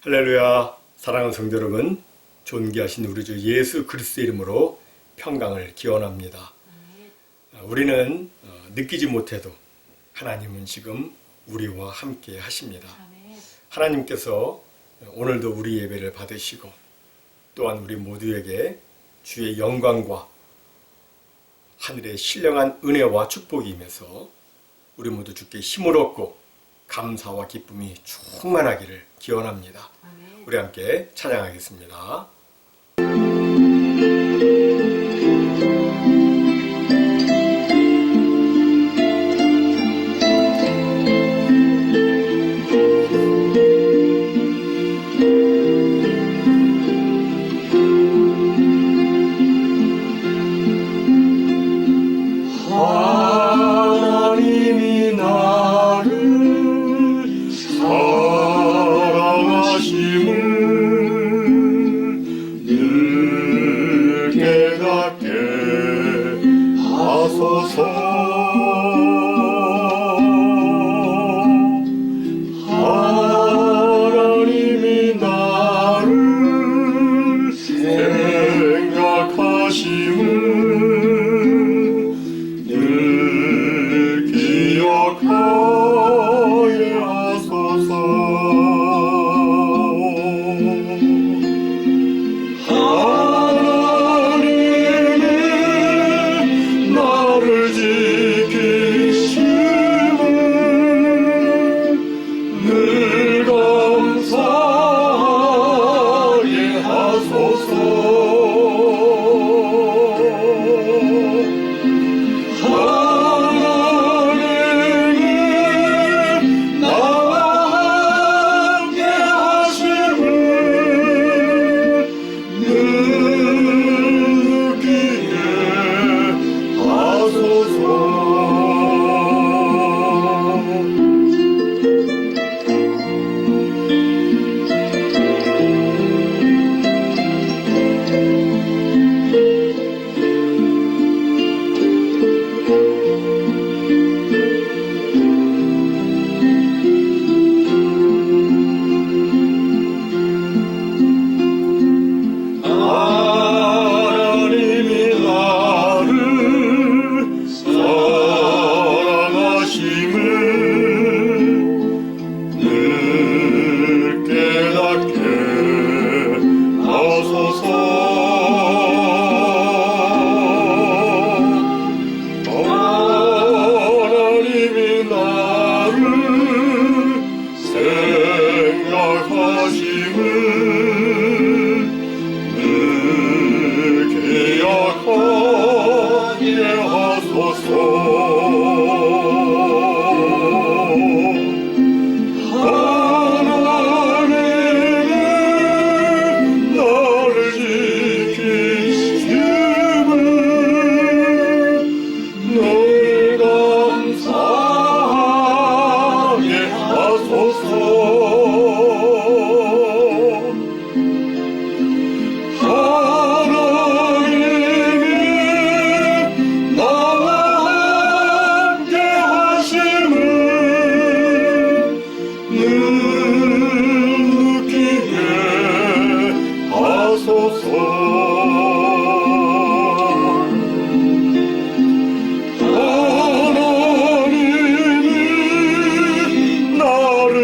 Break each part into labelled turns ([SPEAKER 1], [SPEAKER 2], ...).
[SPEAKER 1] 할렐루야. 사랑하는 성도 여러분, 존귀하신 우리 주 예수 그리스도의 이름으로 평강을 기원합니다. 우리는 느끼지 못해도 하나님은 지금 우리와 함께 하십니다. 하나님께서 오늘도 우리 예배를 받으시고 또한 우리 모두에게 주의 영광과 하늘의 신령한 은혜와 축복이 임해서 우리 모두 주께 힘을 얻고 감사와 기쁨이 충만하기를 기원합니다. 우리 함께 찬양하겠습니다.
[SPEAKER 2] 하나님이 나를 사랑하심을 늘 깨닫게 하소서. 하나님이 나를 생각하심을 기억하게 하소서. 하나님이 나를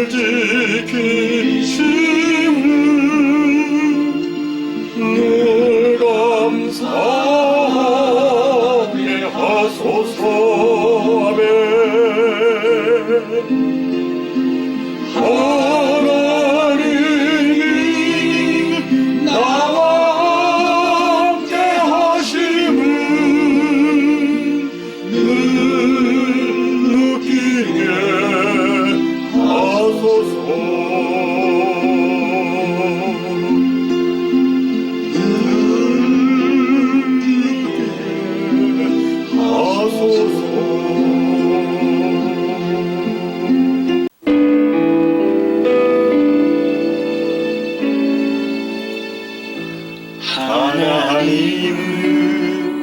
[SPEAKER 2] 지키심을 늘 감사하게 하소서.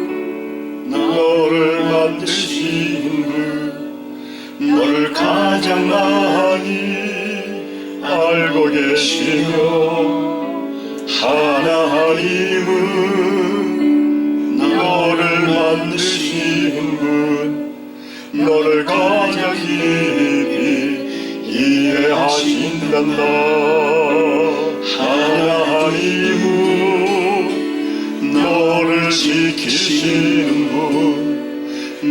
[SPEAKER 2] 하나님은 너를 만드신 분, 너를 가장 많이 계시며 하나님은 너를 만드신 분 너를 가장 깊이 이해하신단다. 하나님은 너를 지키시는 분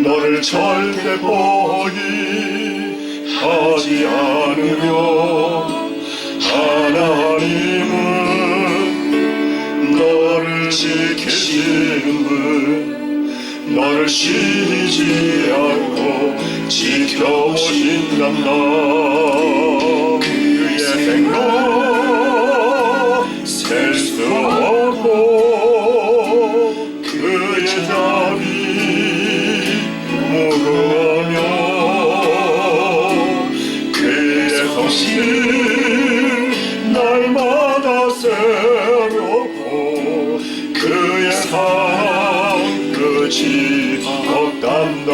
[SPEAKER 2] 너를 절대 포기하지 않으며 하나님은 너를 지키시는 분 너를 쉬지 않고 지켜오신단다. 그의 생로 셀 수 없고 그의 자비 무궁하며 그의 성실 날마다 새롭고 그의 사랑 끝이 없단다.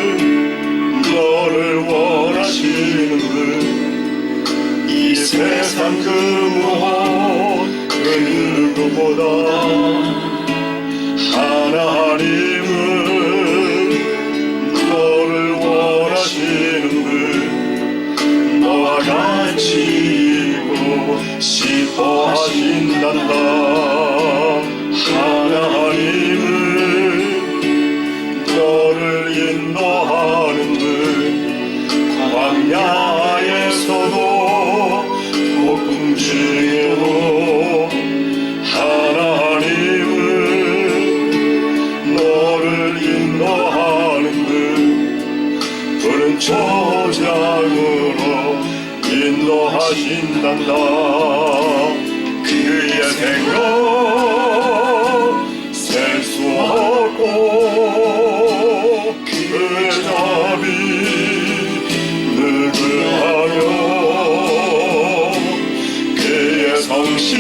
[SPEAKER 2] 하나님은 너를 원하시는 분 이 세상 그 무엇 그 누구보다 하나님은 너를 원하시는 분 너와 같이 있고 싶어 하신단다. 하나님은 너를 인도하는 분 광야에서도 폭풍 중에도 하나님은 너를 인도하는 분 푸른 초장으로 인도하신단다. 그의 생각 셀 수 없고 그의 자비 느긋하며 그의 성실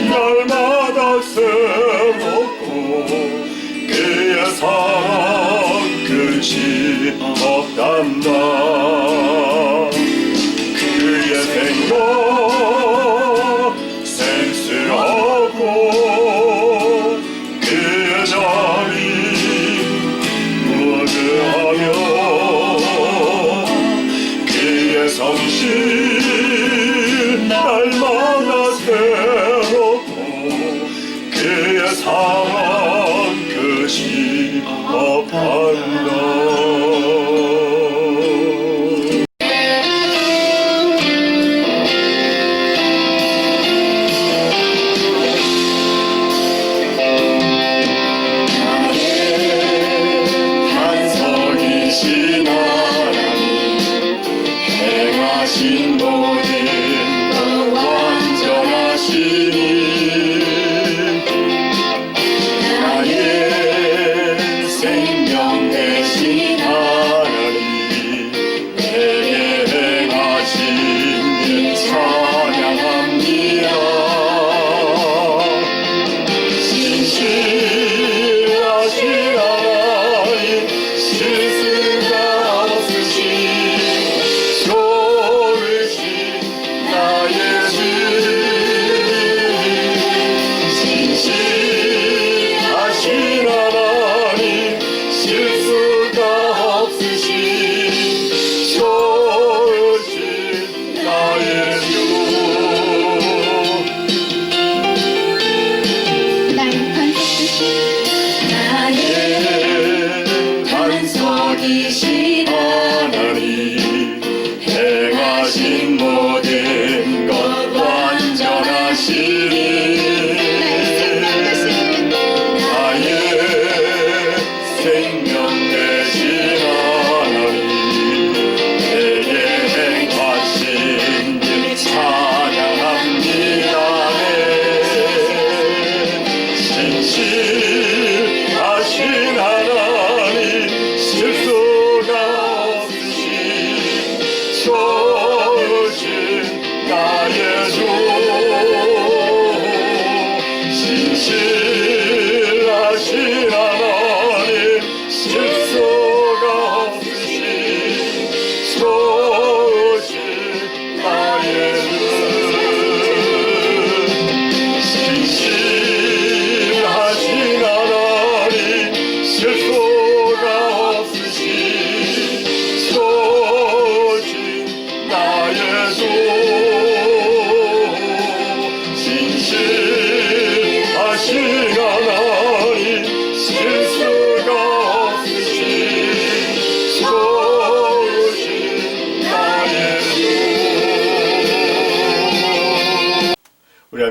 [SPEAKER 2] 날마다 새롭고 그의 사랑 끝이 없단다. 그의 생각 셀 수 없고 그의 자비 무궁하며 그의 성실 날마다 새롭고 그의 사랑 끝이 없단다. 행하신 모든 것 완전하시니 나의 생명 되신 하나님 내게 행하신 일 찬양합니다. 신실하신 하나님 실수가 없으신 좋으신 나의 주 신실하신 하나님 실수가 없으신 좋으신 나의 주 나의 반석이신 하나님 행하신 모든 것 완전하시니 나의 생명 되신 하나님 내게 행하신 일 찬양합니다. 신실하신 하나님 실수가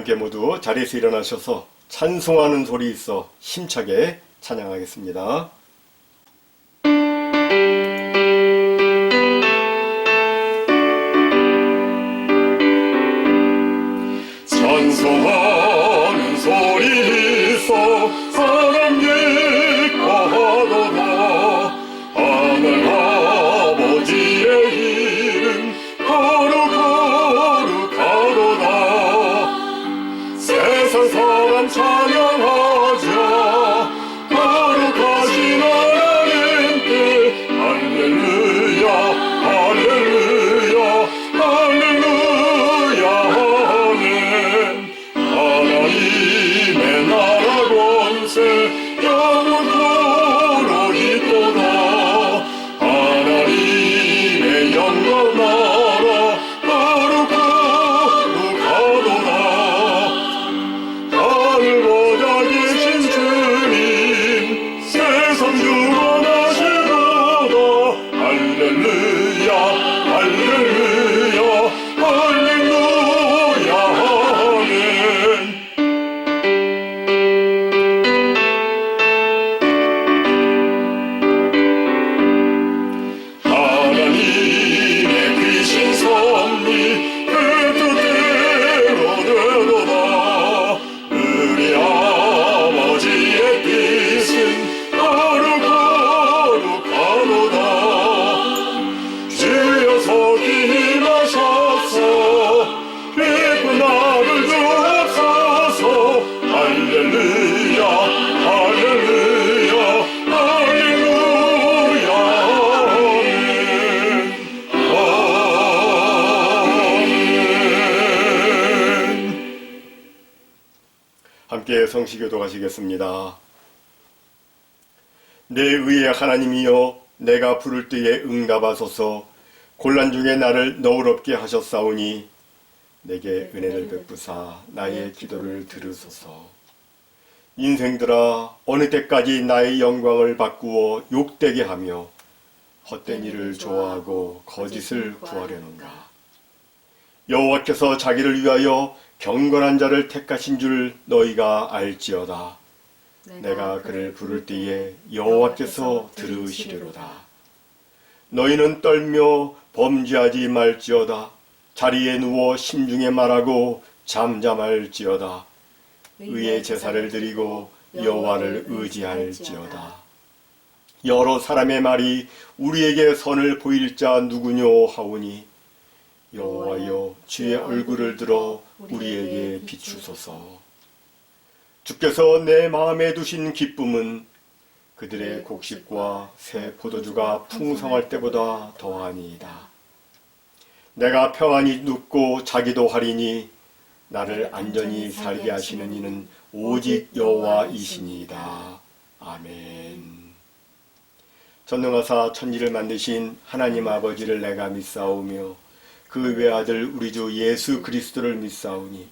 [SPEAKER 1] 함께 모두 자리에서 일어나셔서 찬송하는 소리 있어 힘차게 찬양하겠습니다.
[SPEAKER 2] 찬송하는 소리 있어 사랑 기뻐하도다. 하늘 아버지의 이름 거룩거룩하도다. 세상 사람 찬양하자. 거룩하신 하나님께 할렐루야 할렐루야 할렐루야 아멘. 하나님의 나라 권세 영원토록 있도다. 하나님의 영광 나라 거룩거룩하도다. 하늘보다 계신 주님 세상 주관하시도다. 할렐루야 할렐루야 할렐루야 아멘. 하나님의 크신 섭리 그 뜻대로 되도다. 우리 아버지의 뜻은 거룩거룩하도다. 주여 서기 힘하셔서 깊은 나를 주옵소서. 할렐루야 할렐루야 할렐루야 아멘.
[SPEAKER 1] 함께 성시교도 가시겠습니다. 내 의의 하나님이여, 내가 부를 때에 응답하소서. 곤란 중에 나를 너그럽게 하셨사오니 내게 은혜를 베푸사 나의 기도를 들으소서. 인생들아, 어느 때까지 나의 영광을 바꾸어 욕되게 하며 헛된 일을 좋아하고 거짓을 구하려는가. 여호와께서 자기를 위하여 경건한 자를 택하신 줄 너희가 알지어다. 내가 그를 부를 때에 여호와께서 들으시리로다. 너희는 떨며 범죄하지 말지어다. 자리에 누워 심중에 말하고 잠잠할지어다. 의의 제사를 드리고 여호와를 의지할지어다. 여러 사람의 말이 우리에게 선을 보일 자 누구뇨 하오니 여호와여, 주의 얼굴을 들어 우리에게 비추소서. 주께서 내 마음에 두신 기쁨은 그들의 곡식과 새 포도주가 풍성할 때보다 더하니이다. 내가 평안히 눕고 자기도 하리니 나를 안전히 살게 하시는 이는 오직 여호와이시니이다. 아멘. 전능하사 천지를 만드신 하나님 아버지를 내가 믿사오며 그 외아들 우리 주 예수 그리스도를 믿사오니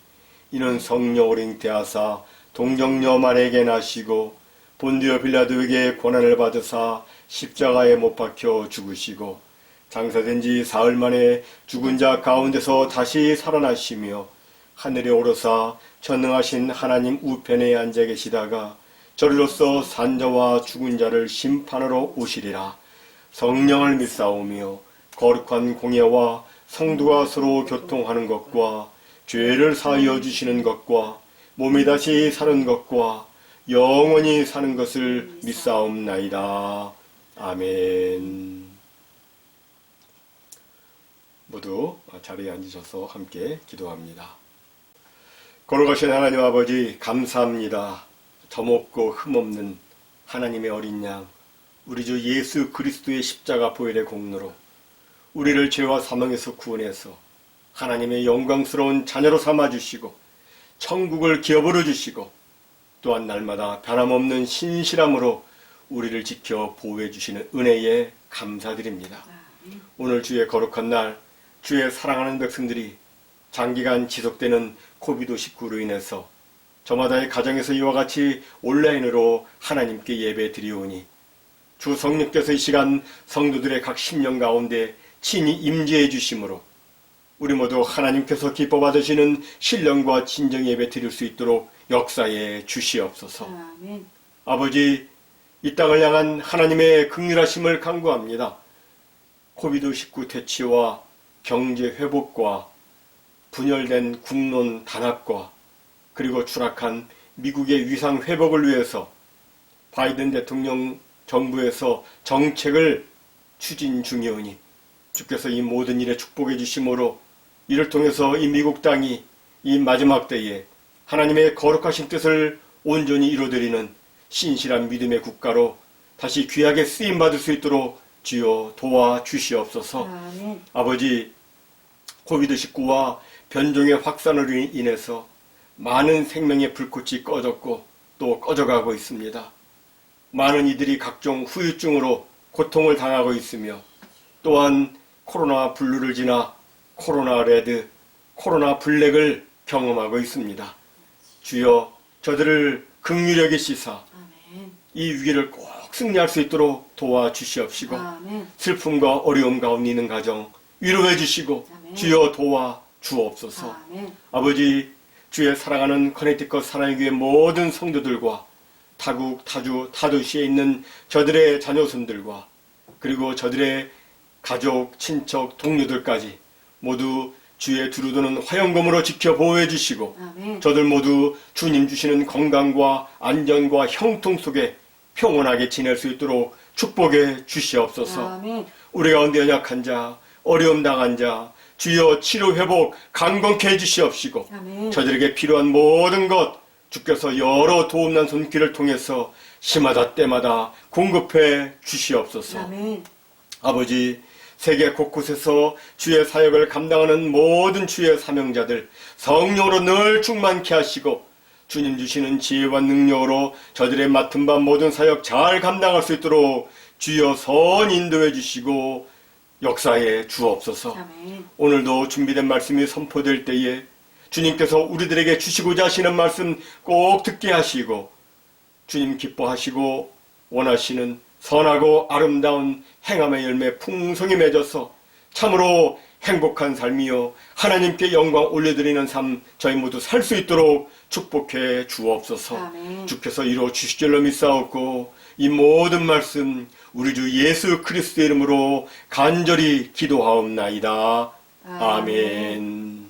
[SPEAKER 1] 이는 성령으로 잉태하사 동정녀 마리아에게 나시고 본디오 빌라도에게 고난을 받으사 십자가에 못 박혀 죽으시고 장사된 지 사흘 만에 죽은 자 가운데서 다시 살아나시며 하늘에 오르사 전능하신 하나님 우편에 앉아 계시다가 저리로서 산자와 죽은 자를 심판하러 오시리라. 성령을 믿사오며 거룩한 공예와 성도가 서로 교통하는 것과 죄를 사하여 주시는 것과 몸이 다시 사는 것과 영원히 사는 것을 믿사옵나이다. 아멘. 모두 자리에 앉으셔서 함께 기도합니다. 거룩하신 하나님 아버지, 감사합니다. 점없고 흠없는 하나님의 어린 양, 우리 주 예수 그리스도의 십자가 보혈의 공로로 우리를 죄와 사망에서 구원해서 하나님의 영광스러운 자녀로 삼아주시고 천국을 기업으로 주시고 또한 날마다 변함없는 신실함으로 우리를 지켜 보호해 주시는 은혜에 감사드립니다. 오늘 주의 거룩한 날, 주의 사랑하는 백성들이 장기간 지속되는 코비드19로 인해서 저마다의 가정에서 이와 같이 온라인으로 하나님께 예배 드리오니 주 성령께서 이 시간 성도들의 각 심령 가운데 친히 임재해 주심으로 우리 모두 하나님께서 기뻐 받으시는 신령과 진정 예배 드릴 수 있도록 역사에 주시옵소서.
[SPEAKER 3] 아멘.
[SPEAKER 1] 아버지, 이 땅을 향한 하나님의 긍휼하심을 간구합니다. 코비드-19 퇴치와 경제 회복과 분열된 국론 단합과 그리고 추락한 미국의 위상 회복을 위해서 바이든 대통령 정부에서 정책을 추진 중이오니 주께서 이 모든 일에 축복해 주심으로 이를 통해서 이 미국 땅이 이 마지막 때에 하나님의 거룩하신 뜻을 온전히 이루어드리는 신실한 믿음의 국가로 다시 귀하게 쓰임받을 수 있도록 주여 도와주시옵소서.
[SPEAKER 3] 아멘.
[SPEAKER 1] 아버지, 코비드-19와 변종의 확산으로 인해서 많은 생명의 불꽃이 꺼졌고 또 꺼져가고 있습니다. 많은 이들이 각종 후유증으로 고통을 당하고 있으며 또한 코로나 블루를 지나 코로나 레드, 코로나 블랙을 경험하고 있습니다. 주여 저들을 긍휼히 여기시사
[SPEAKER 3] 아멘.
[SPEAKER 1] 이 위기를 꼭 승리할 수 있도록 도와주시옵시고
[SPEAKER 3] 아멘.
[SPEAKER 1] 슬픔과 어려움 가운데 있는 가정 위로해 주시고
[SPEAKER 3] 아멘.
[SPEAKER 1] 주여 도와주옵소서.
[SPEAKER 3] 아멘.
[SPEAKER 1] 아버지, 주의 사랑하는 커네티컷 사랑의 교회 모든 성도들과 타국, 타주, 타도시에 있는 저들의 자녀손들과 그리고 저들의 가족, 친척, 동료들까지 모두 주의 두루도는 화영검으로 지켜 보호해 주시고
[SPEAKER 3] 아멘.
[SPEAKER 1] 저들 모두 주님 주시는 건강과 안전과 형통 속에 평온하게 지낼 수 있도록 축복해 주시옵소서.
[SPEAKER 3] 아멘.
[SPEAKER 1] 우리 가운데 연약한 자, 어려움 당한 자, 주여 치료 회복 강건케 해주시옵시고
[SPEAKER 3] 아멘.
[SPEAKER 1] 저들에게 필요한 모든 것 주께서 여러 도움난 손길을 통해서 시마다 때마다 공급해 주시옵소서.
[SPEAKER 3] 아멘.
[SPEAKER 1] 아버지, 세계 곳곳에서 주의 사역을 감당하는 모든 주의 사명자들 성령으로 늘 충만케 하시고 주님 주시는 지혜와 능력으로 저들의 맡은 바 모든 사역 잘 감당할 수 있도록 주여 선 인도해 주시고 역사에 주옵소서.
[SPEAKER 3] 아멘.
[SPEAKER 1] 오늘도 준비된 말씀이 선포될 때에 주님께서 우리들에게 주시고자 하시는 말씀 꼭 듣게 하시고 주님 기뻐하시고 원하시는 선하고 아름다운 행함의 열매 풍성히 맺어서 참으로 행복한 삶이요 하나님께 영광 올려드리는 삶 저희 모두 살 수 있도록 축복해 주옵소서.
[SPEAKER 3] 아멘.
[SPEAKER 1] 주께서 이루어 주실 줄로 믿사옵고 이 모든 말씀 우리 주 예수 그리스도의 이름으로 간절히 기도하옵나이다. 아멘.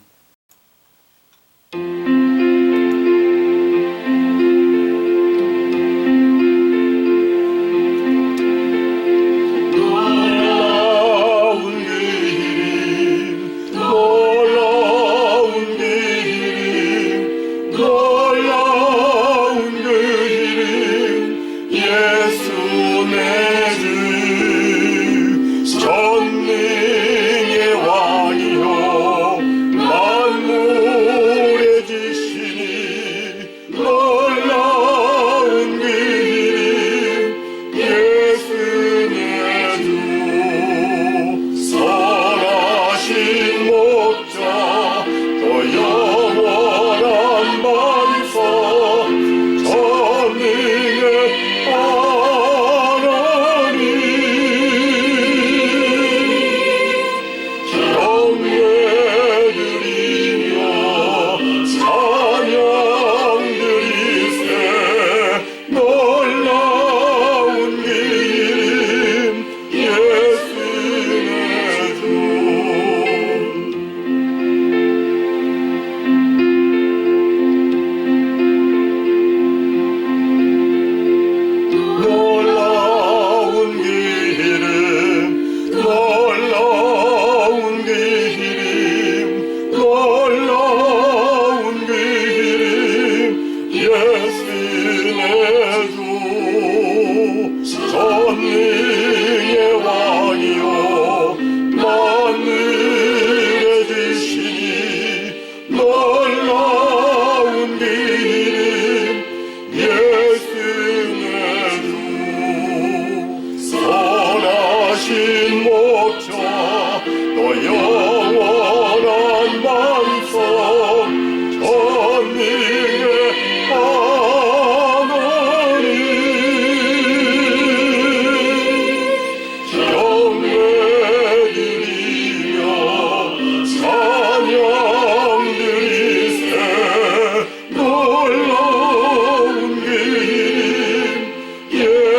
[SPEAKER 2] 경배드리며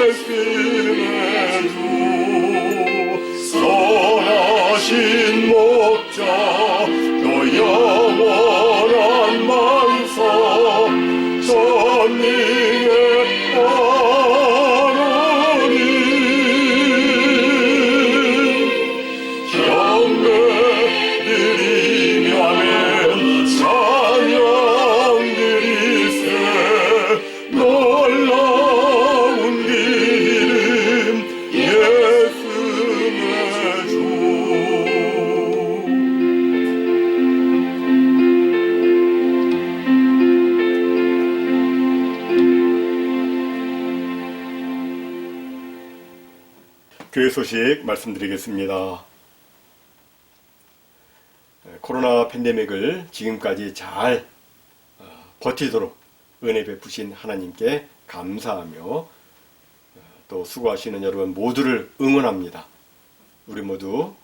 [SPEAKER 2] 예수의 주 선하신 목자 너 영원한 만사 전능의 하나님 경배 드리며 찬양 드리세 놀라운 이름 예수의 주
[SPEAKER 1] 교회 소식 말씀드리겠습니다. 코로나 팬데믹을 지금까지 잘 버티도록 은혜 베푸신 하나님께 감사하며 또 수고하시는 여러분 모두를 응원합니다. 우리 모두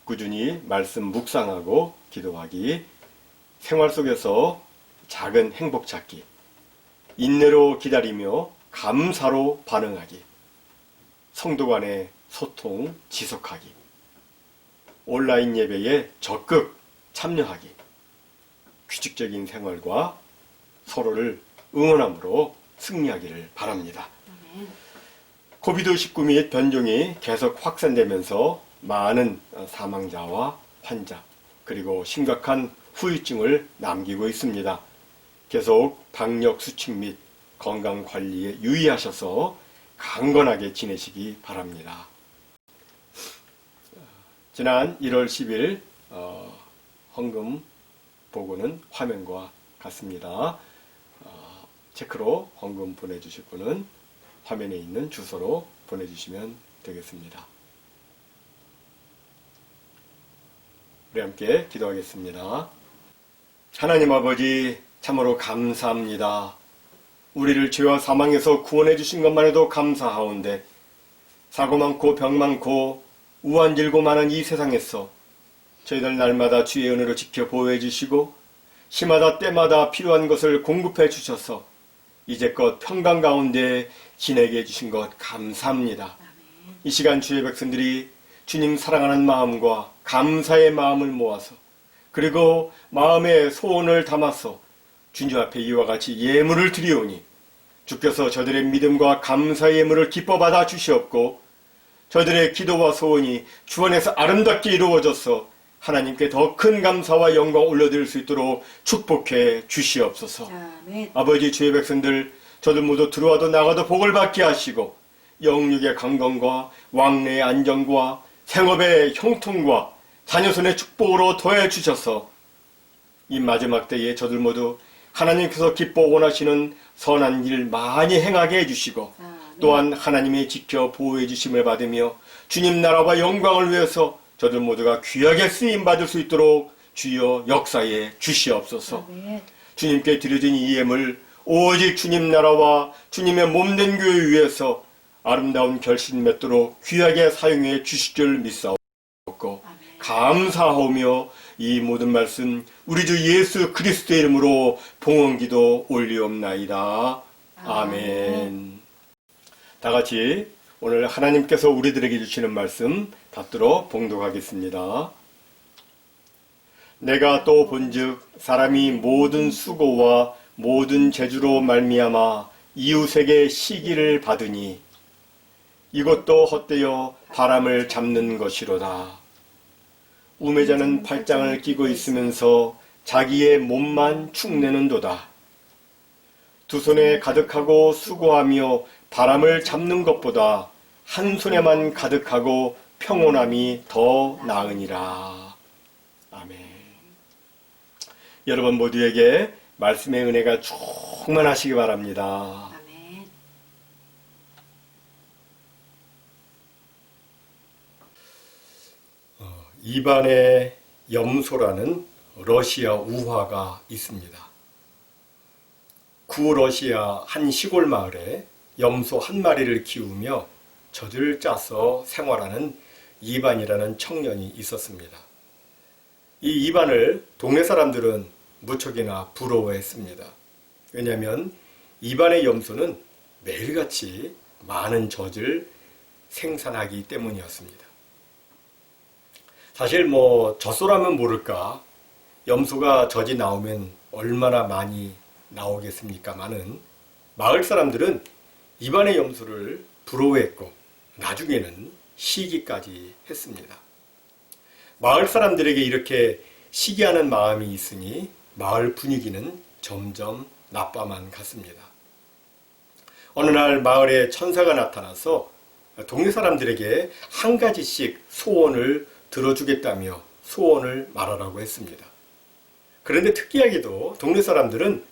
[SPEAKER 1] 꾸준히 말씀 묵상하고 기도하기, 생활 속에서 작은 행복 찾기, 인내로 기다리며 감사로 반응하기, 성도 간의 소통 지속하기, 온라인 예배에 적극 참여하기, 규칙적인 생활과 서로를 응원함으로 승리하기를 바랍니다. 코비드19 및 변종이 계속 확산되면서 많은 사망자와 환자 그리고 심각한 후유증을 남기고 있습니다. 계속 방역 수칙 및 건강관리에 유의하셔서 강건하게 지내시기 바랍니다. 지난 1월 10일 헌금 보고는 화면과 같습니다. 체크로 헌금 보내주실 분은 화면에 있는 주소로 보내주시면 되겠습니다. 우리 함께 기도하겠습니다. 하나님 아버지 참으로 감사합니다. 우리를 죄와 사망에서 구원해 주신 것만 해도 감사하온데 사고 많고 병 많고 우한 질고 많은 이 세상에서 저희들 날마다 주의 은혜로 지켜 보호해 주시고 시마다 때마다 필요한 것을 공급해 주셔서 이제껏 평강 가운데 지내게 해주신 것 감사합니다. 이 시간 주의 백성들이 주님 사랑하는 마음과 감사의 마음을 모아서 그리고 마음의 소원을 담아서 주님 앞에 이와 같이 예물을 드리오니 주께서 저들의 믿음과 감사의 예물을 기뻐 받아 주시옵고 저들의 기도와 소원이 주 안에서 아름답게 이루어져서 하나님께 더 큰 감사와 영광 올려드릴 수 있도록 축복해 주시옵소서.
[SPEAKER 3] 아멘.
[SPEAKER 1] 아버지 주의 백성들 저들 모두 들어와도 나가도 복을 받게 하시고 영육의 강건과 왕래의 안정과 생업의 형통과 자녀손의 축복으로 더해 주셔서 이 마지막 때에 저들 모두 하나님께서 기뻐 원하시는 선한 일 많이 행하게 해주시고 또한 하나님의 지켜 보호해 주심을 받으며 주님 나라와 영광을 위해서 저들 모두가 귀하게 쓰임 받을 수 있도록 주여 역사에 주시옵소서.
[SPEAKER 3] 아멘.
[SPEAKER 1] 주님께 드려진 이 예물 오직 주님 나라와 주님의 몸된 교회 위해서 아름다운 결신 맺도록 귀하게 사용해 주실 줄 믿사옵고 감사하오며 이 모든 말씀 우리 주 예수 그리스도의 이름으로 봉헌기도 올리옵나이다. 아멘. 다 같이 오늘 하나님께서 우리들에게 주시는 말씀 받들어 봉독하겠습니다. 내가 또 본즉 사람이 모든 수고와 모든 재주로 말미암아 이웃에게 시기를 받으니 이것도 헛되어 바람을 잡는 것이로다. 우매자는 팔짱을 끼고 있으면서 자기의 몸만 축내는도다. 두 손에 가득하고 수고하며 바람을 잡는 것보다 한 손에만 가득하고 평온함이 더 나으니라. 아멘. 여러분 모두에게 말씀의 은혜가 충만하시기 바랍니다.
[SPEAKER 3] 아멘.
[SPEAKER 1] 입안에 염소라는 러시아 우화가 있습니다. 구러시아 한 시골 마을에 염소 한 마리를 키우며 젖을 짜서 생활하는 이반이라는 청년이 있었습니다. 이 이반을 동네 사람들은 무척이나 부러워했습니다. 왜냐하면 이반의 염소는 매일같이 많은 젖을 생산하기 때문이었습니다. 사실 뭐 젖소라면 모를까, 염소가 젖이 나오면 얼마나 많이 나오겠습니까마는 마을 사람들은 입안의 염소를 부러워했고 나중에는 시기까지 했습니다. 마을 사람들에게 이렇게 시기하는 마음이 있으니 마을 분위기는 점점 나빠만 갔습니다. 어느 날 마을에 천사가 나타나서 동네 사람들에게 한 가지씩 소원을 들어주겠다며 소원을 말하라고 했습니다. 그런데 특이하게도 동네 사람들은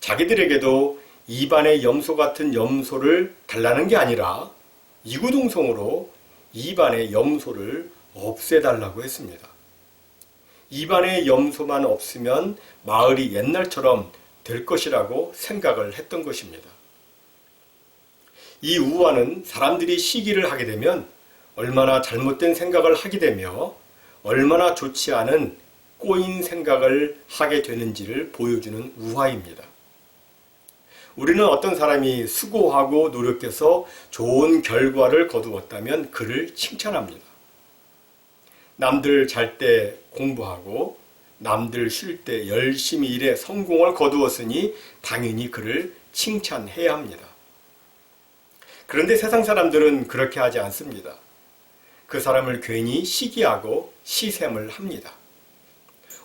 [SPEAKER 1] 자기들에게도 입안에 염소 같은 염소를 달라는 게 아니라 이구동성으로 입안에 염소를 없애달라고 했습니다. 입안에 염소만 없으면 마을이 옛날처럼 될 것이라고 생각을 했던 것입니다. 이 우화는 사람들이 시기를 하게 되면 얼마나 잘못된 생각을 하게 되며 얼마나 좋지 않은 꼬인 생각을 하게 되는지를 보여주는 우화입니다. 우리는 어떤 사람이 수고하고 노력해서 좋은 결과를 거두었다면 그를 칭찬합니다. 남들 잘 때 공부하고 남들 쉴 때 열심히 일해 성공을 거두었으니 당연히 그를 칭찬해야 합니다. 그런데 세상 사람들은 그렇게 하지 않습니다. 그 사람을 괜히 시기하고 시샘을 합니다.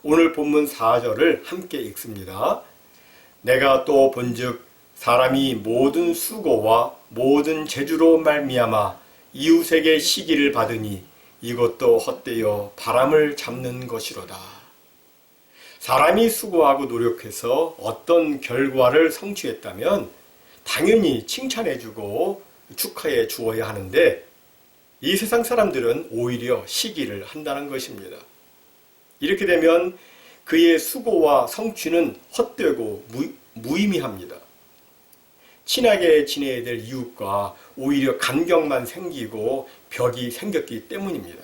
[SPEAKER 1] 오늘 본문 4절을 함께 읽습니다. 내가 또 본즉 사람이 모든 수고와 모든 재주로 말미암아 이웃에게 시기를 받으니 이것도 헛되어 바람을 잡는 것이로다. 사람이 수고하고 노력해서 어떤 결과를 성취했다면 당연히 칭찬해주고 축하해 주어야 하는데 이 세상 사람들은 오히려 시기를 한다는 것입니다. 이렇게 되면 그의 수고와 성취는 헛되고 무의미합니다. 친하게 지내야 될 이웃과 오히려 간격만 생기고 벽이 생겼기 때문입니다.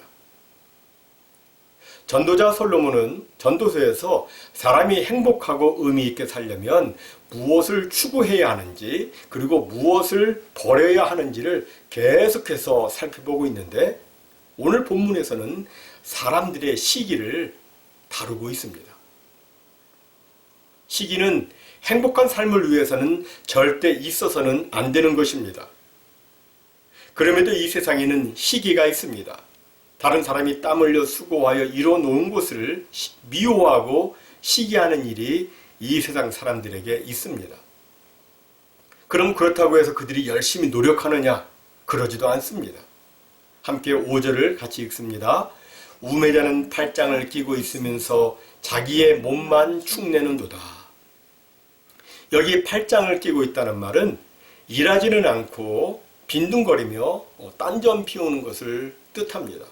[SPEAKER 1] 전도자 솔로몬은 전도서에서 사람이 행복하고 의미 있게 살려면 무엇을 추구해야 하는지 그리고 무엇을 버려야 하는지를 계속해서 살펴보고 있는데 오늘 본문에서는 사람들의 시기를 다루고 있습니다. 시기는 행복한 삶을 위해서는 절대 있어서는 안 되는 것입니다. 그럼에도 이 세상에는 시기가 있습니다. 다른 사람이 땀 흘려 수고하여 이뤄놓은 것을 미워하고 시기하는 일이 이 세상 사람들에게 있습니다. 그럼 그렇다고 해서 그들이 열심히 노력하느냐? 그러지도 않습니다. 함께 5절을 같이 읽습니다. 우매자는 팔짱을 끼고 있으면서 자기의 몸만 축내는도다. 여기 팔짱을 끼고 있다는 말은 일하지는 않고 빈둥거리며 딴점 피우는 것을 뜻합니다.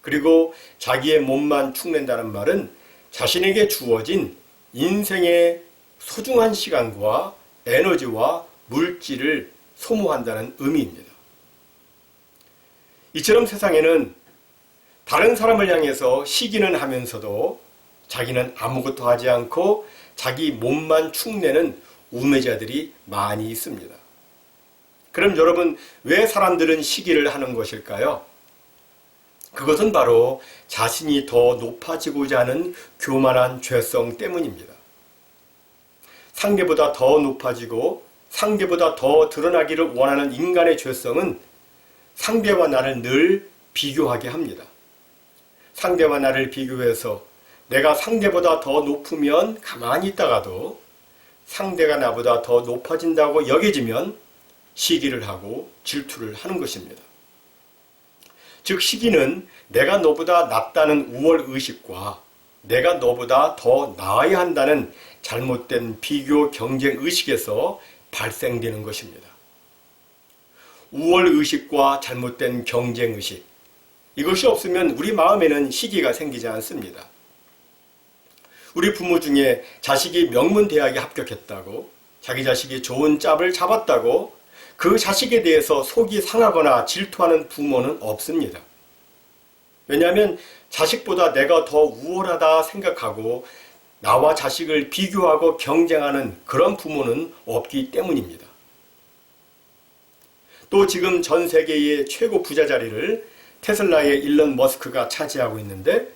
[SPEAKER 1] 그리고 자기의 몸만 축낸다는 말은 자신에게 주어진 인생의 소중한 시간과 에너지와 물질을 소모한다는 의미입니다. 이처럼 세상에는 다른 사람을 향해서 시기는 하면서도 자기는 아무것도 하지 않고 자기 몸만 축내는 우매자들이 많이 있습니다. 그럼 여러분, 왜 사람들은 시기를 하는 것일까요? 그것은 바로 자신이 더 높아지고자 하는 교만한 죄성 때문입니다. 상대보다 더 높아지고 상대보다 더 드러나기를 원하는 인간의 죄성은 상대와 나를 늘 비교하게 합니다. 상대와 나를 비교해서 내가 상대보다 더 높으면 가만히 있다가도 상대가 나보다 더 높아진다고 여겨지면 시기를 하고 질투를 하는 것입니다. 즉 시기는 내가 너보다 낫다는 우월의식과 내가 너보다 더 나아야 한다는 잘못된 비교 경쟁 의식에서 발생되는 것입니다. 우월의식과 잘못된 경쟁의식, 이것이 없으면 우리 마음에는 시기가 생기지 않습니다. 우리 부모 중에 자식이 명문대학에 합격했다고, 자기 자식이 좋은 짭을 잡았다고 그 자식에 대해서 속이 상하거나 질투하는 부모는 없습니다. 왜냐하면 자식보다 내가 더 우월하다 생각하고 나와 자식을 비교하고 경쟁하는 그런 부모는 없기 때문입니다. 또 지금 전 세계의 최고 부자 자리를 테슬라의 일론 머스크가 차지하고 있는데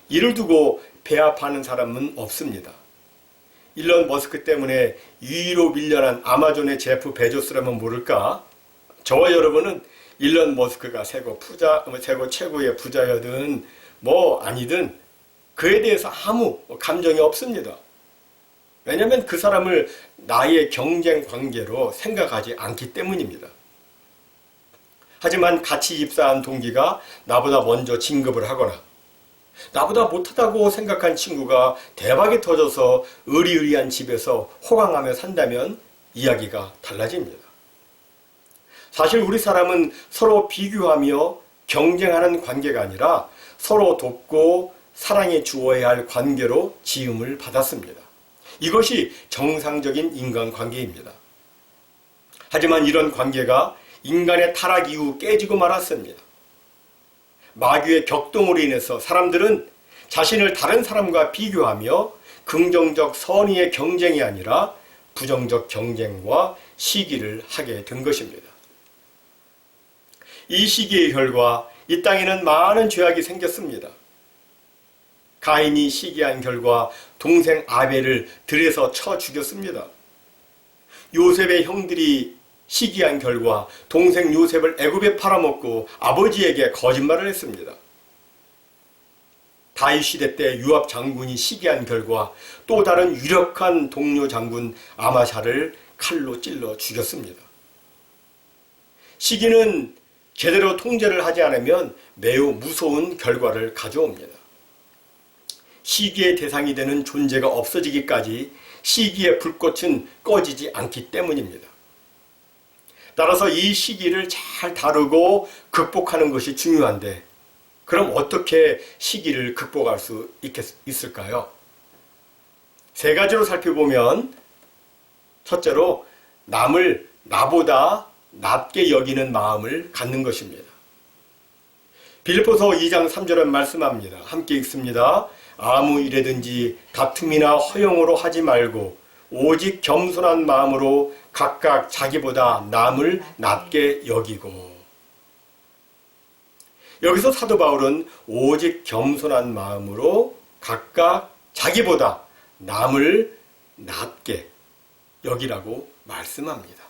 [SPEAKER 1] 이를 두고 배합하는 사람은 없습니다. 일론 머스크 때문에 위로 밀려난 아마존의 제프 베조스라면 모를까? 저와 여러분은 일론 머스크가 세계 최고의 부자여든 뭐 아니든 그에 대해서 아무 감정이 없습니다. 왜냐하면 그 사람을 나의 경쟁 관계로 생각하지 않기 때문입니다. 하지만 같이 입사한 동기가 나보다 먼저 진급을 하거나 나보다 못하다고 생각한 친구가 대박이 터져서 의리의리한 집에서 호강하며 산다면 이야기가 달라집니다. 사실 우리 사람은 서로 비교하며 경쟁하는 관계가 아니라 서로 돕고 사랑해 주어야 할 관계로 지음을 받았습니다. 이것이 정상적인 인간관계입니다. 하지만 이런 관계가 인간의 타락 이후 깨지고 말았습니다. 마귀의 격동으로 인해서 사람들은 자신을 다른 사람과 비교하며 긍정적 선의의 경쟁이 아니라 부정적 경쟁과 시기를 하게 된 것입니다. 이 시기의 결과 이 땅에는 많은 죄악이 생겼습니다. 가인이 시기한 결과 동생 아벨을 들에서 쳐 죽였습니다. 요셉의 형들이 시기한 결과 동생 요셉을 애굽에 팔아먹고 아버지에게 거짓말을 했습니다. 다윗 시대 때 요압 장군이 시기한 결과 또 다른 유력한 동료 장군 아마샤를 칼로 찔러 죽였습니다. 시기는 제대로 통제를 하지 않으면 매우 무서운 결과를 가져옵니다. 시기의 대상이 되는 존재가 없어지기까지 시기의 불꽃은 꺼지지 않기 때문입니다. 따라서 이 시기를 잘 다루고 극복하는 것이 중요한데 그럼 어떻게 시기를 극복할 수 있을까요? 세 가지로 살펴보면 첫째로 남을 나보다 낮게 여기는 마음을 갖는 것입니다. 빌립보서 2장 3절은 말씀합니다. 함께 읽습니다. 아무 일에든지 다툼이나 허용으로 하지 말고 오직 겸손한 마음으로 각각 자기보다 남을 낮게 여기고. 여기서 사도 바울은 오직 겸손한 마음으로 각각 자기보다 남을 낮게 여기라고 말씀합니다.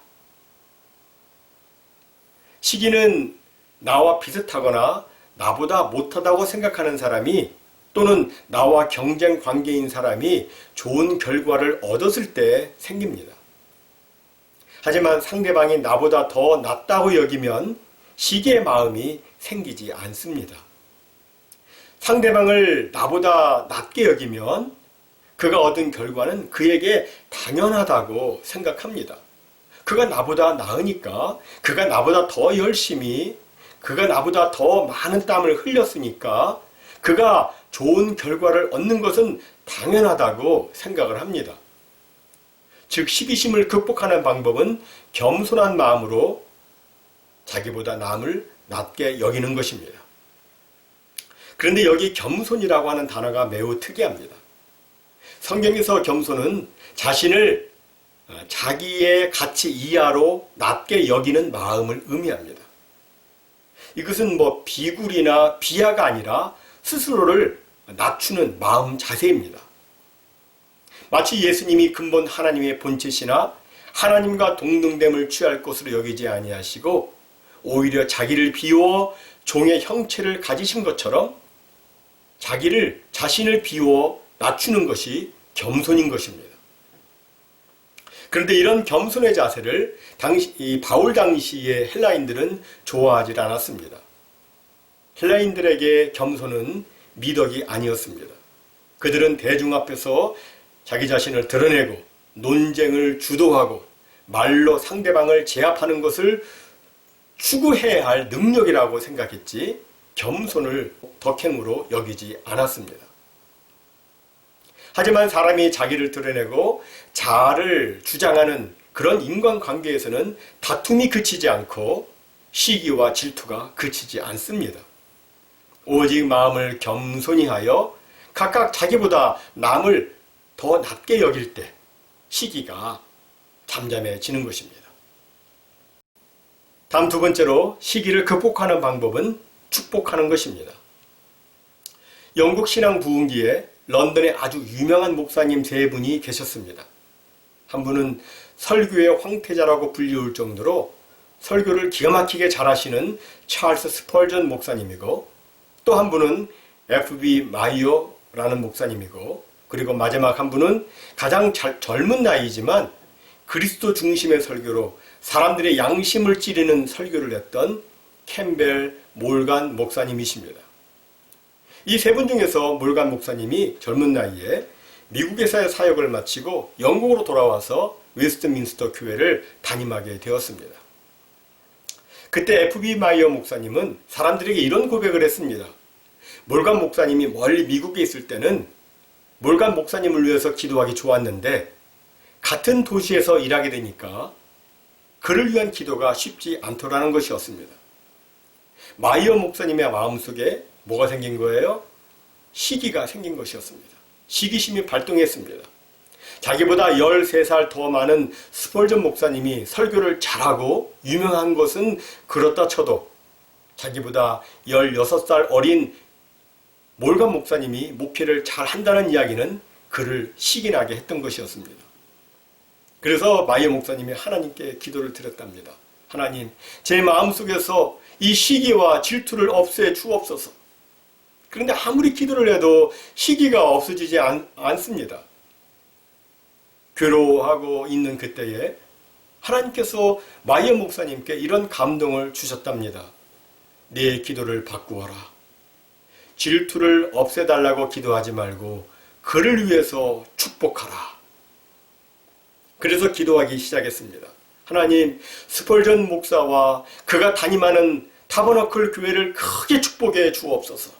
[SPEAKER 1] 시기는 나와 비슷하거나 나보다 못하다고 생각하는 사람이 또는 나와 경쟁 관계인 사람이 좋은 결과를 얻었을 때 생깁니다. 하지만 상대방이 나보다 더 낫다고 여기면 시기의 마음이 생기지 않습니다. 상대방을 나보다 낮게 여기면 그가 얻은 결과는 그에게 당연하다고 생각합니다. 그가 나보다 나으니까, 그가 나보다 더 열심히, 그가 나보다 더 많은 땀을 흘렸으니까 그가 좋은 결과를 얻는 것은 당연하다고 생각을 합니다. 즉 시기심을 극복하는 방법은 겸손한 마음으로 자기보다 남을 낮게 여기는 것입니다. 그런데 여기 겸손이라고 하는 단어가 매우 특이합니다. 성경에서 겸손은 자신을 자기의 가치 이하로 낮게 여기는 마음을 의미합니다. 이것은 비굴이나 비하가 아니라 스스로를 낮추는 마음 자세입니다. 마치 예수님이 근본 하나님의 본체시나 하나님과 동등됨을 취할 것으로 여기지 아니하시고 오히려 자기를 비워 종의 형체를 가지신 것처럼 자신을 비워 낮추는 것이 겸손인 것입니다. 그런데 이런 겸손의 자세를 바울 당시의 헬라인들은 좋아하지 않았습니다. 헬라인들에게 겸손은 미덕이 아니었습니다. 그들은 대중 앞에서 자기 자신을 드러내고 논쟁을 주도하고 말로 상대방을 제압하는 것을 추구해야 할 능력이라고 생각했지 겸손을 덕행으로 여기지 않았습니다. 하지만 사람이 자기를 드러내고 자아를 주장하는 그런 인간관계에서는 다툼이 그치지 않고 시기와 질투가 그치지 않습니다. 오직 마음을 겸손히 하여 각각 자기보다 남을 더 낮게 여길 때 시기가 잠잠해지는 것입니다. 다음 두 번째로 시기를 극복하는 방법은 축복하는 것입니다. 영국 신앙 부흥기에 런던에 아주 유명한 목사님 세 분이 계셨습니다. 한 분은 설교의 황태자라고 불리울 정도로 설교를 기가 막히게 잘하시는 찰스 스펄전 목사님이고, 또 한 분은 F.B. 마이어라는 목사님이고, 그리고 마지막 한 분은 가장 젊은 나이지만 그리스도 중심의 설교로 사람들의 양심을 찌르는 설교를 했던 캠벨 몰간 목사님이십니다. 이 세 분 중에서 몰간 목사님이 젊은 나이에 미국에서의 사역을 마치고 영국으로 돌아와서 웨스트민스터 교회를 담임하게 되었습니다. 그때 F.B. 마이어 목사님은 사람들에게 이런 고백을 했습니다. 몰간 목사님이 멀리 미국에 있을 때는 몰간 목사님을 위해서 기도하기 좋았는데 같은 도시에서 일하게 되니까 그를 위한 기도가 쉽지 않더라는 것이었습니다. 마이어 목사님의 마음속에 뭐가 생긴 거예요? 시기가 생긴 것이었습니다. 시기심이 발동했습니다. 자기보다 13살 더 많은 스펄전 목사님이 설교를 잘하고 유명한 것은 그렇다 쳐도 자기보다 16살 어린 몰간 목사님이 목회를 잘한다는 이야기는 그를 시기나게 했던 것이었습니다. 그래서 마이어 목사님이 하나님께 기도를 드렸답니다. 하나님, 제 마음속에서 이 시기와 질투를 없애 주옵소서. 그런데 아무리 기도를 해도 시기가 없어지지 않습니다. 괴로워하고 있는 그때에 하나님께서 마이어 목사님께 이런 감동을 주셨답니다. 내 기도를 바꾸어라. 질투를 없애달라고 기도하지 말고 그를 위해서 축복하라. 그래서 기도하기 시작했습니다. 하나님, 스펄전 목사와 그가 담임하는 타버너클 교회를 크게 축복해 주옵소서.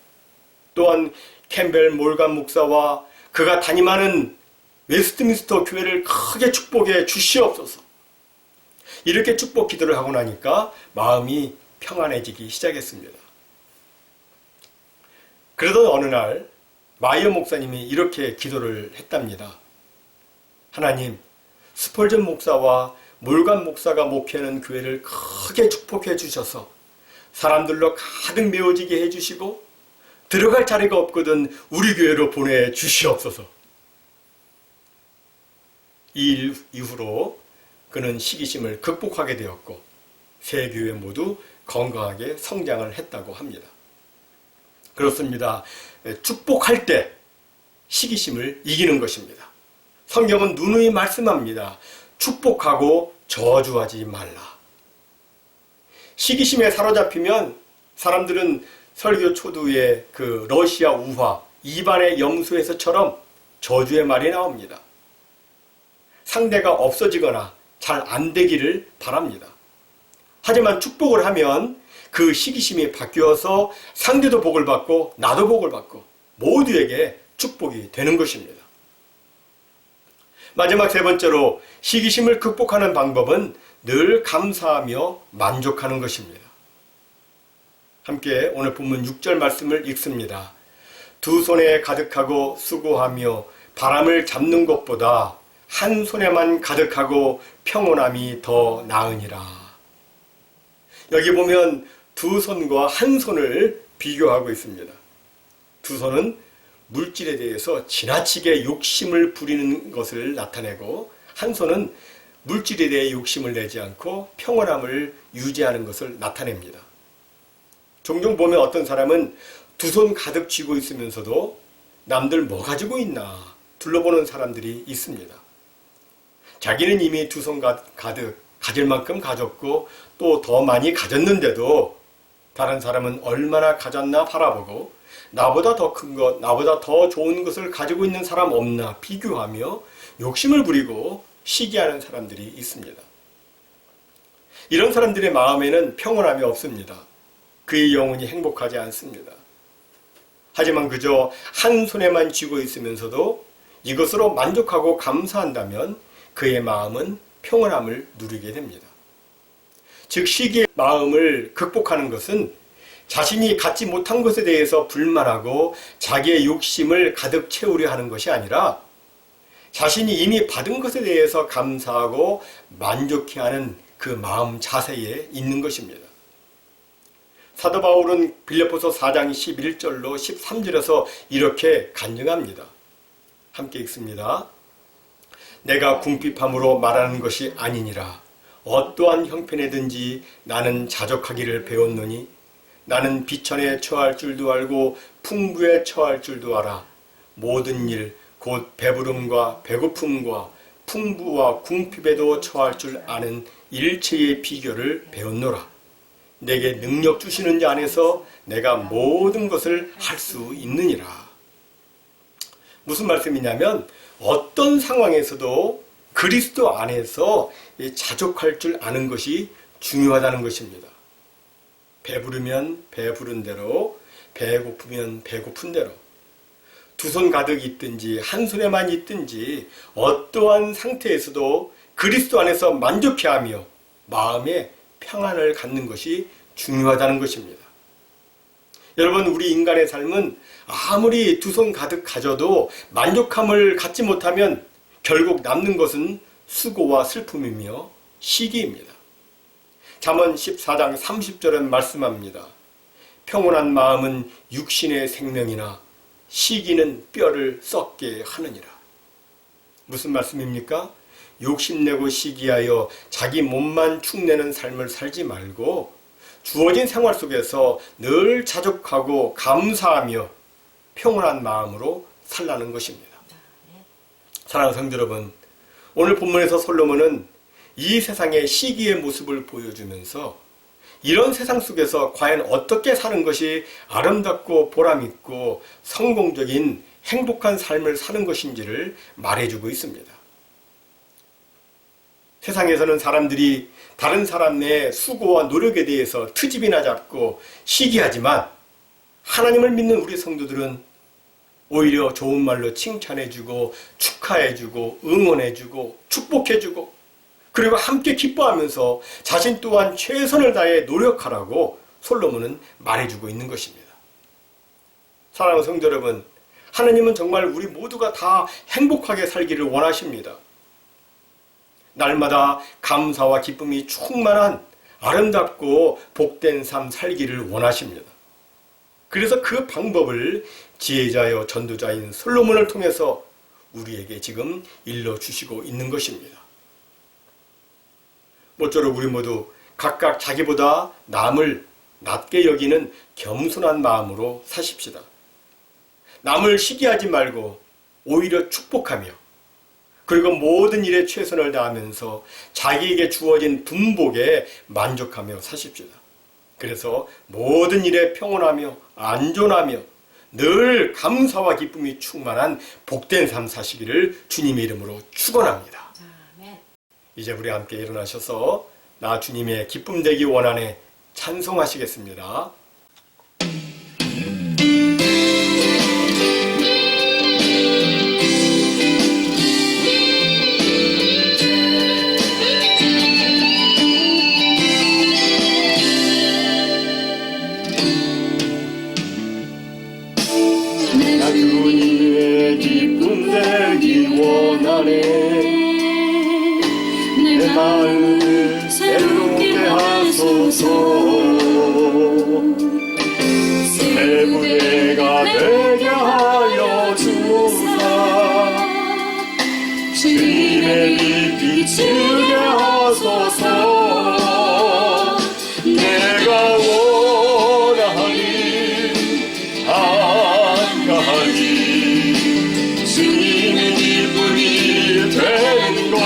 [SPEAKER 1] 또한 캠벨 몰간 목사와 그가 담임하는 웨스트민스터 교회를 크게 축복해 주시옵소서. 이렇게 축복 기도를 하고 나니까 마음이 평안해지기 시작했습니다. 그러던 어느 날 마이어 목사님이 이렇게 기도를 했답니다. 하나님, 스펄전 목사와 몰간 목사가 목회하는 교회를 크게 축복해 주셔서 사람들로 가득 메워지게 해주시고 들어갈 자리가 없거든 우리 교회로 보내주시옵소서. 이 일 이후로 그는 시기심을 극복하게 되었고 세 교회 모두 건강하게 성장을 했다고 합니다. 그렇습니다. 축복할 때 시기심을 이기는 것입니다. 성경은 누누이 말씀합니다. 축복하고 저주하지 말라. 시기심에 사로잡히면 사람들은 설교 초두에 그 러시아 우화 이반의 염소에서처럼 저주의 말이 나옵니다. 상대가 없어지거나 잘 안 되기를 바랍니다. 하지만 축복을 하면 그 시기심이 바뀌어서 상대도 복을 받고 나도 복을 받고 모두에게 축복이 되는 것입니다. 마지막 세 번째로 시기심을 극복하는 방법은 늘 감사하며 만족하는 것입니다. 함께 오늘 본문 6절 말씀을 읽습니다. 두 손에 가득하고 수고하며 바람을 잡는 것보다 한 손에만 가득하고 평온함이 더 나으니라. 여기 보면 두 손과 한 손을 비교하고 있습니다. 두 손은 물질에 대해서 지나치게 욕심을 부리는 것을 나타내고 한 손은 물질에 대해 욕심을 내지 않고 평온함을 유지하는 것을 나타냅니다. 종종 보면 어떤 사람은 두 손 가득 쥐고 있으면서도 남들 뭐 가지고 있나 둘러보는 사람들이 있습니다. 자기는 이미 두 손 가득 가질 만큼 가졌고 또 더 많이 가졌는데도 다른 사람은 얼마나 가졌나 바라보고 나보다 더 큰 것, 나보다 더 좋은 것을 가지고 있는 사람 없나 비교하며 욕심을 부리고 시기하는 사람들이 있습니다. 이런 사람들의 마음에는 평온함이 없습니다. 그의 영혼이 행복하지 않습니다. 하지만 그저 한 손에만 쥐고 있으면서도 이것으로 만족하고 감사한다면 그의 마음은 평온함을 누리게 됩니다. 즉 시기의 마음을 극복하는 것은 자신이 갖지 못한 것에 대해서 불만하고 자기의 욕심을 가득 채우려 하는 것이 아니라 자신이 이미 받은 것에 대해서 감사하고 만족해하는 그 마음 자세에 있는 것입니다. 사도 바울은 빌립보서 4장 11절로 13절에서 이렇게 간증합니다. 함께 읽습니다. 내가 궁핍함으로 말하는 것이 아니니라. 어떠한 형편에든지 나는 자족하기를 배웠노니 나는 비천에 처할 줄도 알고 풍부에 처할 줄도 알아. 모든 일 곧 배부름과 배고픔과 풍부와 궁핍에도 처할 줄 아는 일체의 비결을 배웠노라. 내게 능력 주시는 자 안에서 내가 모든 것을 할 수 있느니라. 무슨 말씀이냐면 어떤 상황에서도 그리스도 안에서 자족할 줄 아는 것이 중요하다는 것입니다. 배부르면 배부른 대로, 배고프면 배고픈 대로, 두 손 가득 있든지 한 손에만 있든지 어떠한 상태에서도 그리스도 안에서 만족해하며 마음에 평안을 갖는 것이 중요하다는 것입니다. 여러분, 우리 인간의 삶은 아무리 두 손 가득 가져도 만족함을 갖지 못하면 결국 남는 것은 수고와 슬픔이며 시기입니다. 잠언 14장 30절은 말씀합니다. 평온한 마음은 육신의 생명이나 시기는 뼈를 썩게 하느니라. 무슨 말씀입니까? 욕심내고 시기하여 자기 몸만 축내는 삶을 살지 말고 주어진 생활 속에서 늘 자족하고 감사하며 평온한 마음으로 살라는 것입니다. 사랑하는 성도 여러분, 오늘 본문에서 솔로몬은 이 세상의 시기의 모습을 보여주면서 이런 세상 속에서 과연 어떻게 사는 것이 아름답고 보람있고 성공적인 행복한 삶을 사는 것인지를 말해주고 있습니다. 세상에서는 사람들이 다른 사람의 수고와 노력에 대해서 트집이나 잡고 시기하지만 하나님을 믿는 우리 성도들은 오히려 좋은 말로 칭찬해주고 축하해주고 응원해주고 축복해주고 그리고 함께 기뻐하면서 자신 또한 최선을 다해 노력하라고 솔로몬은 말해주고 있는 것입니다. 사랑하는 성도 여러분, 하나님은 정말 우리 모두가 다 행복하게 살기를 원하십니다. 날마다 감사와 기쁨이 충만한 아름답고 복된 삶 살기를 원하십니다. 그래서 그 방법을 지혜자여 전도자인 솔로몬을 통해서 우리에게 지금 일러주시고 있는 것입니다. 모쪼록 우리 모두 각각 자기보다 남을 낮게 여기는 겸손한 마음으로 사십시다. 남을 시기하지 말고 오히려 축복하며 그리고 모든 일에 최선을 다하면서 자기에게 주어진 분복에 만족하며 사십시다. 그래서 모든 일에 평온하며 안전하며 늘 감사와 기쁨이 충만한 복된 삶 사시기를 주님의 이름으로 축원합니다. 이제 우리 함께 일어나셔서 나 주님의 기쁨 되기 원하네 찬송하시겠습니다.
[SPEAKER 2] 나 주님의 기쁨 되기 원하네. 내 마음을 새롭게 하소서. 새 부대가 되게 하여 주사. 주님의 빛 비추게 하소서. 내가 원하는 한 가지 주님의 기쁨이 되는 것.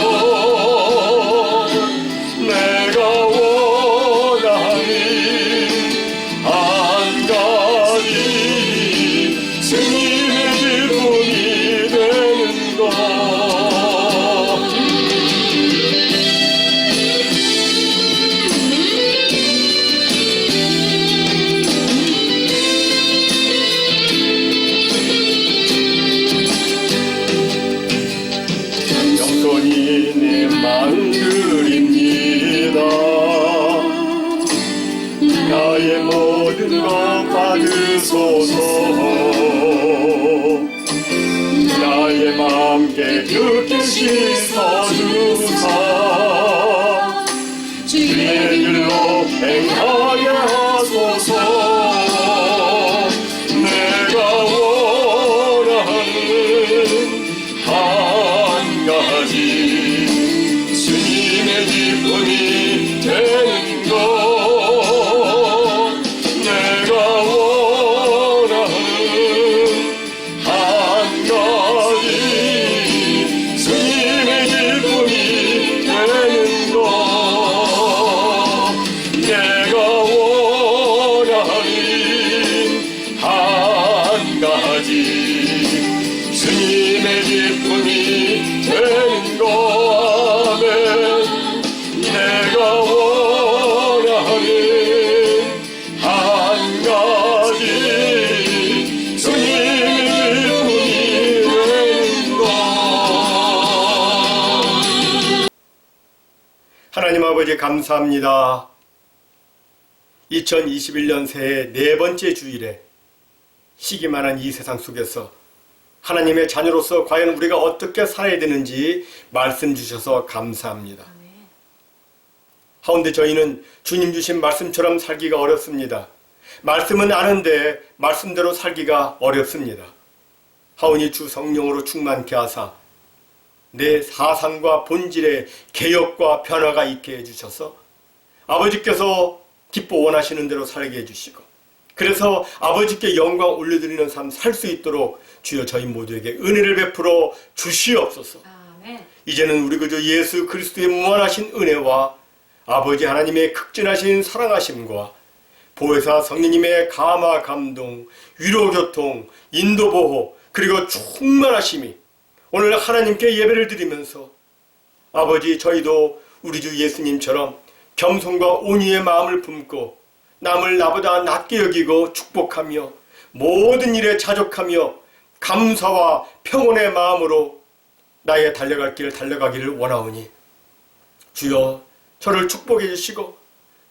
[SPEAKER 2] 나의 모든 것 받으소서. 나의 마음 깨끗게 씻어주사.
[SPEAKER 1] 아버지 감사합니다. 2021년 새해 네 번째 주일에 시기만한 이 세상 속에서 하나님의 자녀로서 과연 우리가 어떻게 살아야 되는지 말씀 주셔서 감사합니다. 하운데 저희는 주님 주신 말씀처럼 살기가 어렵습니다. 말씀은 아는데 말씀대로 살기가 어렵습니다. 하오니 주 성령으로 충만케 하사 내 사상과 본질의 개혁과 변화가 있게 해주셔서 아버지께서 기뻐 원하시는 대로 살게 해주시고 그래서 아버지께 영광 올려드리는 삶 살 수 있도록 주여 저희 모두에게 은혜를 베풀어 주시옵소서.
[SPEAKER 3] 아멘.
[SPEAKER 1] 이제는 우리 그저 예수 그리스도의 무한하신 은혜와 아버지 하나님의 극진하신 사랑하심과 보혜사 성령님의 감화 감동, 위로 교통, 인도 보호 그리고 충만하심이 오늘 하나님께 예배를 드리면서 아버지 저희도 우리 주 예수님처럼 겸손과 온유의 마음을 품고 남을 나보다 낮게 여기고 축복하며 모든 일에 자족하며 감사와 평온의 마음으로 나의 달려갈 길 달려가기를 원하오니 주여 저를 축복해 주시고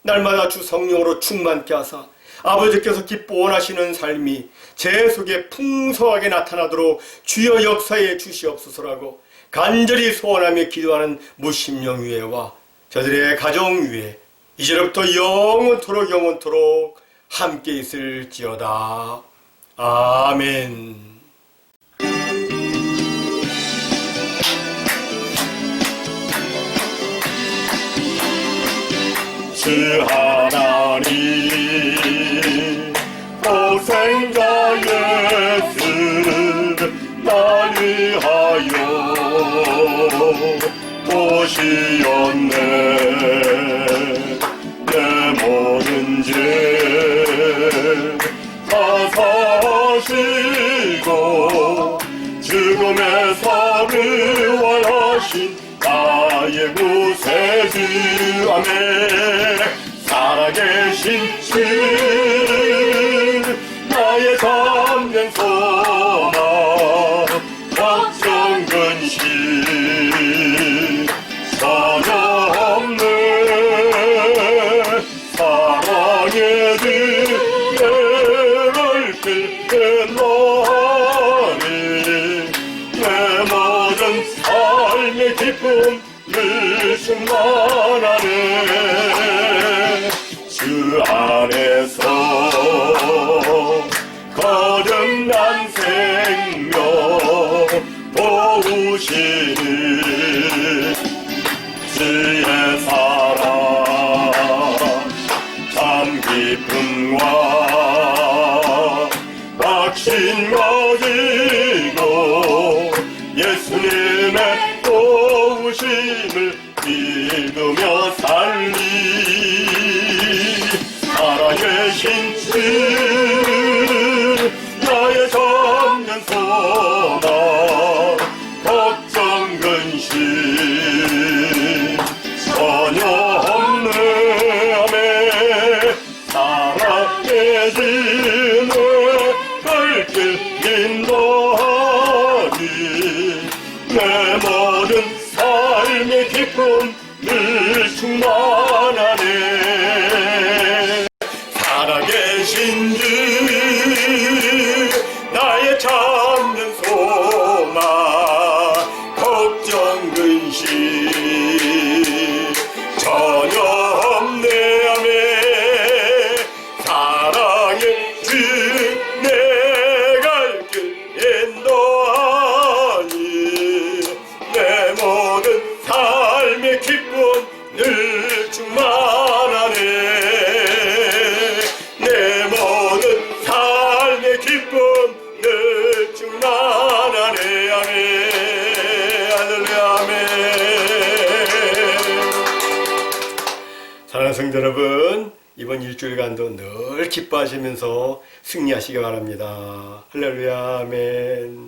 [SPEAKER 1] 날마다 주 성령으로 충만케 하사 아버지께서 기뻐 원하시는 삶이 제 속에 풍성하게 나타나도록 주여 역사해 주시옵소서라고 간절히 소원하며 기도하는 무심령 위에와 저들의 가정 위에 이제로부터 영원토록 함께 있을지어다. 아멘.
[SPEAKER 2] 주 하나님 독생자 예수 날 위하여 오시었네. 내 모든 죄 다 사시고 죽음에서 부활하신 나의 구세주 아멘. 살아계신 주 나의 참된 소망 걱정 근심 전혀 없네. 사랑의 은혜를 끝나니 내 모든 삶의 기쁨 늘 충만하네. 주 안에서 거듭난 생명 도우시니 주의 사랑 참 기쁨과 확신 가지고 예수님의 도우심을 믿으며 살리. 살아계신 주 나의 참된 소망 걱정 근심 전혀 없네. 아멘. 살아계신 길 인도하니 내 모든 삶의 기쁨 늘 충만하네. 살아계신 주 나의 참된 소망 걱정 근심 전혀 없네. 아멘. 사랑의 주 내 갈 길 인도하니 내 모든 삶의 기쁨 늘 충만하네. 내 모든 삶의 기쁨 늘 충만하네. 아멘. 할렐루야. 아멘. 사랑하는 성도 여러분, 이번 일주일간도 늘 기뻐하시면서 승리하시기 바랍니다. 할렐루야. 아멘.